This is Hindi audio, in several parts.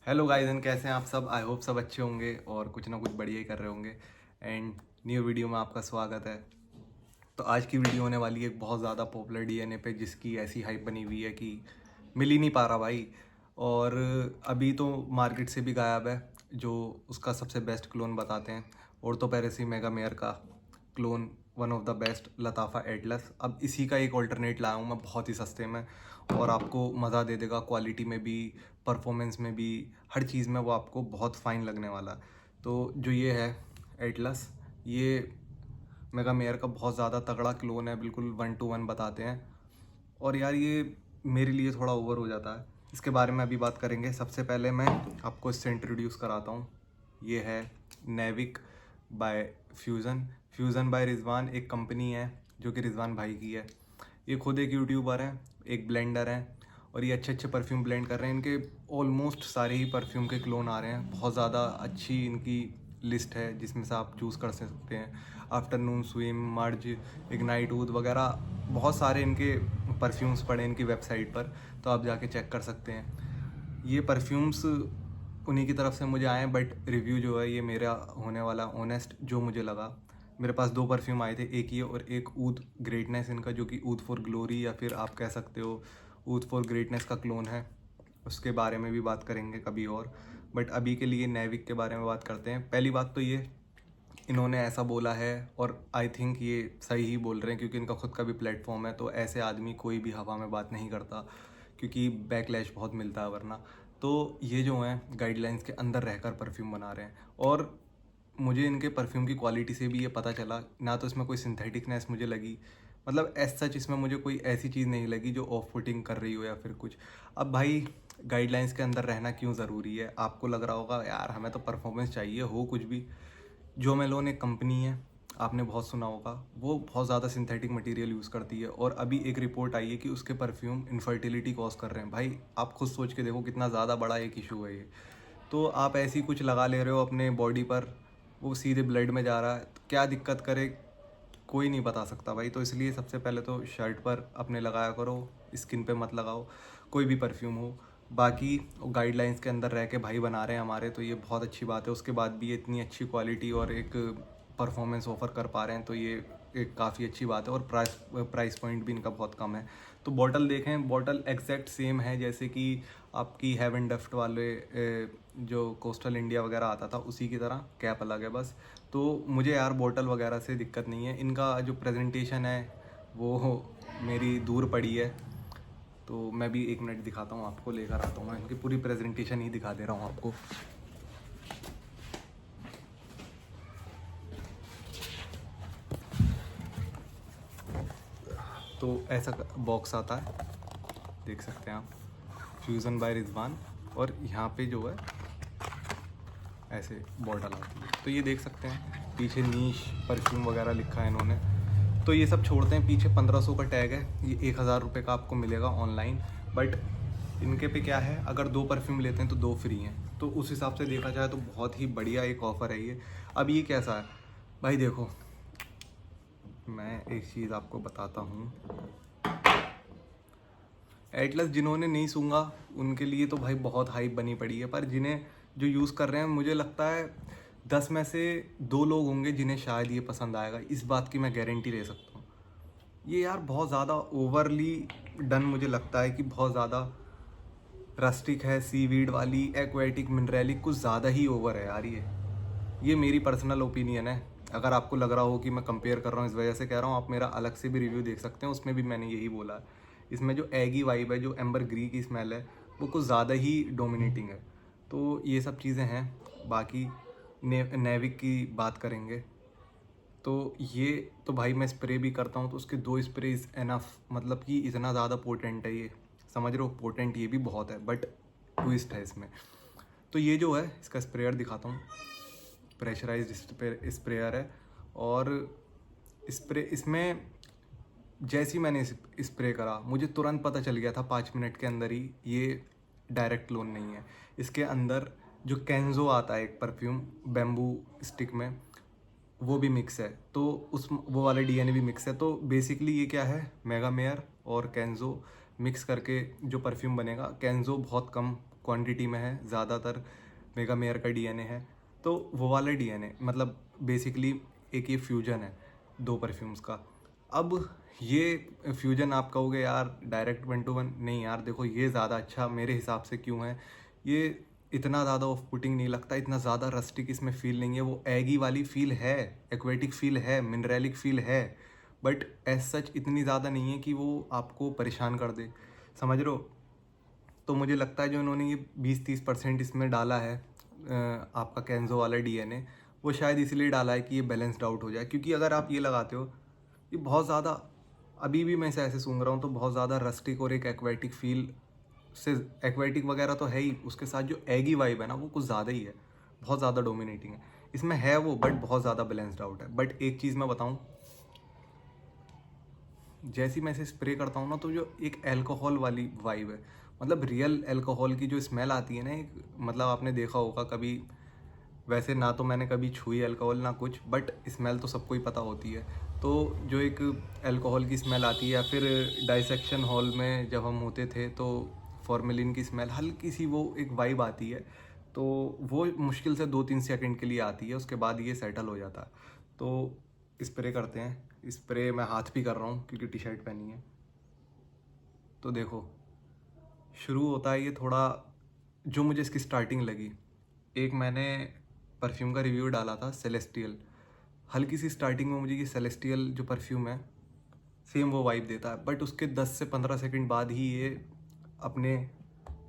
हेलो गाइस एंड कैसे हैं आप सब। आई होप सब अच्छे होंगे और कुछ ना कुछ बढ़िया ही कर रहे होंगे। एंड न्यू वीडियो में आपका स्वागत है। तो आज की वीडियो होने वाली है एक बहुत ज़्यादा पॉपुलर डीएनए पे, जिसकी ऐसी हाइप बनी हुई है कि मिल ही नहीं पा रहा भाई। और अभी तो मार्केट से भी गायब है। जो उसका सबसे बेस्ट क्लोन बताते हैं, ऑर्थोपेरेसी मेगा मेयर का clone, one of the best लताफ़ा एटलस। अब इसी का एक ऑल्टरनेट लाया हूँ मैं बहुत ही सस्ते में, और आपको मज़ा दे देगा। क्वालिटी में भी, परफॉर्मेंस में भी, हर चीज़ में वो आपको बहुत फाइन लगने वाला। तो जो ये है एटलस, ये मेगा मेयर का बहुत ज़्यादा तगड़ा क्लोन है, बिल्कुल 1 to 1 बताते हैं। और यार ये मेरे लिए थोड़ा ओवर हो जाता है। इसके बारे में अभी बात करेंगे। सबसे पहले मैं आपको इससे इंट्रोड्यूस कराता हूँ। ये है नेविक by Fusion. Fusion by Rizwan एक कंपनी है जो कि रिजवान भाई की है। ये खुद एक यूट्यूबर हैं, एक ब्लेंडर हैं, और ये अच्छे अच्छे परफ्यूम ब्लेंड कर रहे हैं। इनके ऑलमोस्ट सारे ही परफ्यूम के क्लोन आ रहे हैं। बहुत ज़्यादा अच्छी इनकी लिस्ट है जिसमें से आप चूज़ कर सकते हैं। आफ्टरनून स्विम, मर्ज, इग्नाइट ऊद वगैरह बहुत सारे इनके परफ्यूम्स पड़े हैं इनकी वेबसाइट पर, तो आप जाके चेक कर सकते हैं। ये परफ्यूम्स उन्हीं की तरफ से मुझे आए हैं, बट रिव्यू जो है ये मेरा होने वाला ऑनेस्ट जो मुझे लगा। मेरे पास 2 परफ्यूम आए थे, एक ये और एक ऊद ग्रेटनेस इनका, जो कि ऊद फॉर ग्लोरी या फिर आप कह सकते हो ऊद फॉर ग्रेटनेस का क्लोन है। उसके बारे में भी बात करेंगे कभी और, बट अभी के लिए नेविक के बारे में बात करते हैं। पहली बात तो ये, इन्होंने ऐसा बोला है, और आई थिंक ये सही ही बोल रहे हैं क्योंकि इनका खुद का भी प्लेटफॉर्म है। तो ऐसे आदमी कोई भी हवा में बात नहीं करता क्योंकि बैकलैश बहुत मिलता है वरना। तो ये जो हैं गाइडलाइंस के अंदर रहकर परफ्यूम बना रहे हैं। और मुझे इनके परफ्यूम की क्वालिटी से भी ये पता चला, ना तो इसमें कोई सिंथेटिकनेस मुझे लगी, मतलब एज सच इसमें मुझे कोई ऐसी चीज़ नहीं लगी जो ऑफ पुटिंग कर रही हो या फिर कुछ। अब भाई गाइडलाइंस के अंदर रहना क्यों ज़रूरी है? आपको लग रहा होगा यार हमें तो परफॉर्मेंस चाहिए हो कुछ भी। जो मेलोन एक कंपनी है, आपने बहुत सुना होगा, वो बहुत ज़्यादा सिंथेटिक मटेरियल यूज़ करती है। और अभी एक रिपोर्ट आई है कि उसके परफ्यूम इनफर्टिलिटी कॉज कर रहे हैं। भाई आप खुद सोच के देखो कितना ज़्यादा बड़ा एक इशू है ये। तो आप ऐसी कुछ लगा ले रहे हो अपने बॉडी पर, वो सीधे ब्लड में जा रहा है, तो क्या दिक्कत करे कोई नहीं बता सकता भाई। तो इसलिए सबसे पहले तो शर्ट पर अपने लगाया करो, स्किन पे मत लगाओ कोई भी परफ्यूम हो। बाकी गाइडलाइंस के अंदर रह के भाई बना रहे हैं हमारे, तो ये बहुत अच्छी बात है। उसके बाद भी ये इतनी अच्छी क्वालिटी और एक परफॉर्मेंस ऑफर कर पा रहे हैं, तो ये एक काफ़ी अच्छी बात है। और प्राइस पॉइंट भी इनका बहुत कम है। तो बॉटल देखें, बॉटल एग्जैक्ट सेम है जैसे कि आपकी हेवन डफ्ट वाले जो कोस्टल इंडिया वगैरह आता था उसी की तरह, कैप अलग है बस। तो मुझे यार बॉटल वगैरह से दिक्कत नहीं है। इनका जो प्रेजेंटेशन है वो मेरी दूर पड़ी है, तो मैं भी 1 मिनट दिखाता हूँ आपको, लेकर आता हूँ मैं इनकी पूरी प्रेजेंटेशन ही दिखा दे रहा हूँ आपको। तो ऐसा बॉक्स आता है, देख सकते हैं आप, फ्यूज़न बाय रिजवान। और यहाँ पे जो है ऐसे बॉटल आती है, तो ये देख सकते हैं पीछे नीश परफ्यूम वगैरह लिखा है इन्होंने। तो ये सब छोड़ते हैं, पीछे 1500 का टैग है, ये 1000 रुपये का आपको मिलेगा ऑनलाइन। बट इनके पे क्या है, अगर 2 परफ्यूम लेते हैं तो 2 फ्री हैं। तो उस हिसाब से देखा जाए तो बहुत ही बढ़िया एक ऑफ़र है ये। अब ये कैसा है भाई, देखो मैं एक चीज़ आपको बताता हूँ। एटलस जिन्होंने नहीं सूंघा उनके लिए तो भाई बहुत हाइप बनी पड़ी है, पर जिन्हें जो यूज़ कर रहे हैं, मुझे लगता है 10 में से 2 लोग होंगे जिन्हें शायद ये पसंद आएगा। इस बात की मैं गारंटी ले सकता हूँ। ये यार बहुत ज़्यादा ओवरली डन मुझे लगता है, कि बहुत ज़्यादा रस्टिक है, सीवीड वाली, एक्वेटिक, मिनरलिक, कुछ ज़्यादा ही ओवर है यार ये मेरी पर्सनल ओपिनियन है। अगर आपको लग रहा हो कि मैं कंपेयर कर रहा हूँ इस वजह से कह रहा हूँ, आप मेरा अलग से भी रिव्यू देख सकते हैं, उसमें भी मैंने यही बोला है। इसमें जो एगी वाइब है, जो एम्बर ग्री की स्मेल है, वो कुछ ज़्यादा ही डोमिनेटिंग है। तो ये सब चीज़ें हैं। बाकी नेविक की बात करेंगे तो ये तो भाई मैं स्प्रे भी करता हूँ तो उसके 2 स्प्रे इज़ एनफ, मतलब कि इतना ज़्यादा पोटेंट है ये, समझ रहे हो, पोटेंट ये भी बहुत है। बट ट्विस्ट है इसमें। तो ये जो है इसका स्प्रेयर दिखाता हूँ, प्रेशराइज्ड स्प्रेयर है। और स्प्रे इसमें जैसे ही मैंने स्प्रे करा मुझे तुरंत पता चल गया था 5 मिनट के अंदर ही, ये डायरेक्ट क्लोन नहीं है। इसके अंदर जो कैंजो आता है एक परफ्यूम बेम्बू स्टिक में, वो भी मिक्स है। तो उस वो वाले डीएनए भी मिक्स है। तो बेसिकली ये क्या है, मेगा मेयर और कैंजो मिक्स करके जो परफ्यूम बनेगा। कैंजो बहुत कम क्वांटिटी में है, ज़्यादातर मेगा मेयर का डीएनए है। तो वो वाला डीएनए मतलब बेसिकली एक ये फ्यूजन है दो परफ्यूम्स का। अब ये फ्यूजन आप कहोगे यार डायरेक्ट 1 to 1, नहीं यार देखो ये ज़्यादा अच्छा मेरे हिसाब से क्यों है, ये इतना ज़्यादा ऑफ पुटिंग नहीं लगता, इतना ज़्यादा रस्टिक इसमें फील नहीं है। वो एगी वाली फील है, एक्वेटिक फील है, मिनरलिक फील है, बट एज सच इतनी ज़्यादा नहीं है कि वो आपको परेशान कर दे, समझ रहे हो। तो मुझे लगता है जो इन्होंने ये 20-30% इसमें डाला है आपका कैंजो वाला डीएनए, वो शायद इसीलिए डाला है कि ये बैलेंस्ड आउट हो जाए। क्योंकि अगर आप ये लगाते हो, ये बहुत ज़्यादा, अभी भी मैं इसे ऐसे सूंघ रहा हूँ तो बहुत ज़्यादा रस्टिक और एक एक्वेटिक फील से, एक्वेटिक वगैरह तो है ही, उसके साथ जो एगी वाइब है ना वो कुछ ज़्यादा ही है, बहुत ज़्यादा डोमिनेटिंग है इसमें है वो, बट बहुत ज़्यादा बैलेंस्ड आउट है। बट एक चीज़ मैं बताऊँ, जैसे मैं इसे स्प्रे करता हूँ ना तो जो एक अल्कोहल वाली वाइब है, मतलब रियल अल्कोहल की जो स्मेल आती है ना एक, मतलब आपने देखा होगा कभी, वैसे ना तो मैंने कभी छुई अल्कोहल ना कुछ, बट स्मेल तो सबको ही पता होती है। तो जो एक अल्कोहल की स्मेल आती है, या फिर डाइसेक्शन हॉल में जब हम होते थे तो फॉर्मेलिन की स्मेल हल्की सी वो एक वाइब आती है, तो वो मुश्किल से 2-3 सेकंड के लिए आती है, उसके बाद ये सेटल हो जाता है। तो स्प्रे करते हैं। स्प्रे मैं हाथ भी कर रहा हूँ क्योंकि टी शर्ट पहनी है। तो देखो शुरू होता है ये थोड़ा, जो मुझे इसकी स्टार्टिंग लगी, एक मैंने परफ्यूम का रिव्यू डाला था सेलेस्टियल, हल्की सी स्टार्टिंग में मुझे ये सेलेस्टियल जो परफ्यूम है सेम वो वाइब देता है, बट उसके 10 से 15 सेकंड बाद ही ये अपने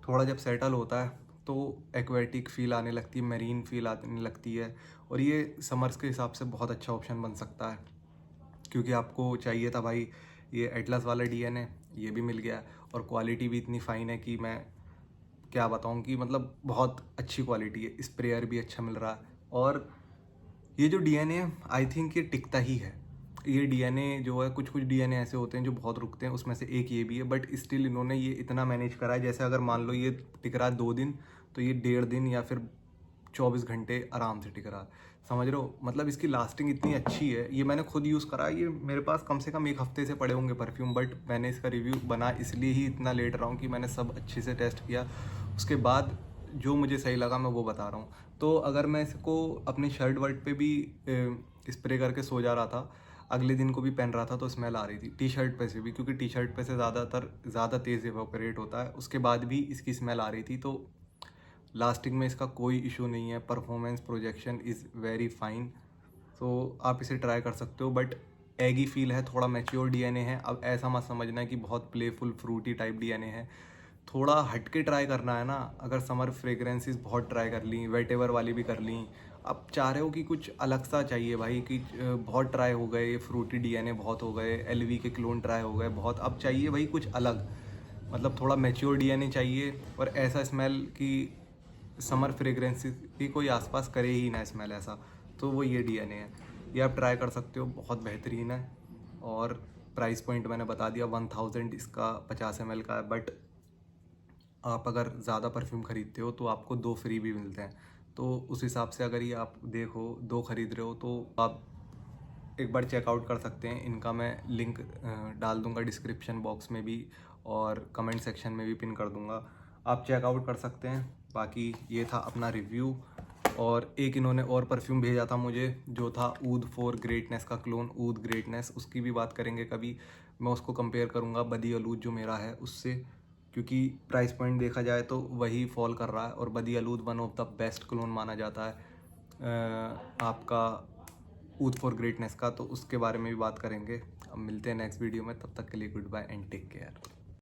थोड़ा जब सेटल होता है तो एक्वेटिक फील आने लगती है, मैरीन फील आने लगती है, और ये समर्स के हिसाब से बहुत अच्छा ऑप्शन बन सकता है। क्योंकि आपको चाहिए था भाई ये एटलस वाला डीएनए, ये भी मिल गया, और क्वालिटी भी इतनी फ़ाइन है कि मैं क्या बताऊं कि मतलब बहुत अच्छी क्वालिटी है, स्प्रेयर भी अच्छा मिल रहा है। और ये जो डीएनए है आई थिंक ये टिकता ही है। ये डीएनए जो है, कुछ कुछ डीएनए ऐसे होते हैं जो बहुत रुकते हैं, उसमें से एक ये भी है, बट स्टिल इन्होंने ये इतना मैनेज करा है, जैसे अगर मान लो ये टिक रहा है 2 दिन, तो ये 1.5 दिन या फिर 24 घंटे आराम से टिक रहा है, समझ रहे हो। मतलब इसकी लास्टिंग इतनी अच्छी है, ये मैंने खुद यूज़ करा, ये मेरे पास कम से कम 1 हफ्ते से पड़े होंगे परफ्यूम, बट मैंने इसका रिव्यू बना इसलिए ही इतना लेट रहा हूँ कि मैंने सब अच्छे से टेस्ट किया, उसके बाद जो मुझे सही लगा मैं वो बता रहा हूँ। तो अगर मैं इसको अपनी शर्ट वर्ट पे भी स्प्रे करके सो जा रहा था, अगले दिन को भी पहन रहा था तो स्मेल आ रही थी, टी शर्ट पे से भी, क्योंकि टी शर्ट पे से ज़्यादा तेज़ इवेपोरेट होता है, उसके बाद भी इसकी स्मेल आ रही थी। तो लास्टिंग में इसका कोई इशू नहीं है, performance projection is very fine, तो आप इसे ट्राई कर सकते हो। बट एगी फील है, थोड़ा मैच्योर डीएनए है। अब ऐसा मत समझना है कि बहुत प्लेफुल फ्रूटी टाइप डीएनए है, थोड़ा हट के ट्राई करना है ना। अगर समर फ्रेग्रेंसेस बहुत ट्राई कर ली, वेटेवर वाली भी कर ली, अब चाह रहे हो कि कुछ अलग सा चाहिए भाई, कि बहुत ट्राई हो गए, फ्रूटी डीएनए बहुत हो गए, एलवी के क्लोन ट्राई हो गए बहुत, अब चाहिए भाई कुछ अलग, मतलब थोड़ा मैच्योर डीएनए चाहिए, और ऐसा स्मेल कि समर फ्रेग्रेंसेस की कोई आसपास करे ही ना स्मेल ऐसा, तो वो ये डीएनए है। ये आप ट्राई कर सकते हो, बहुत बेहतरीन है। और प्राइस पॉइंट मैंने बता दिया, 1000 इसका 50 ml का है, बट आप अगर ज़्यादा परफ्यूम ख़रीदते हो तो आपको 2 फ्री भी मिलते हैं। तो उस हिसाब से अगर ये आप देखो 2 ख़रीद रहे हो तो आप एक बार चेकआउट कर सकते हैं। इनका मैं लिंक डाल दूंगा डिस्क्रिप्शन बॉक्स में भी, और कमेंट सेक्शन में भी पिन कर दूंगा, आप चेकआउट कर सकते हैं। बाकी ये था अपना रिव्यू। और एक इन्होंने और परफ्यूम भेजा था मुझे, जो था ऊद फॉर ग्रेटनेस का क्लोन, ऊद ग्रेटनेस, उसकी भी बात करेंगे कभी। मैं उसको कंपेयर करूँगा बदी अलूद जो मेरा है उससे, क्योंकि प्राइस पॉइंट देखा जाए तो वही फॉल कर रहा है, और बदी अलूद one of the best clone माना जाता है आपका ऊद फॉर ग्रेटनेस का। तो उसके बारे में भी बात करेंगे। अब मिलते हैं नेक्स्ट वीडियो में, तब तक के लिए good bye and take care.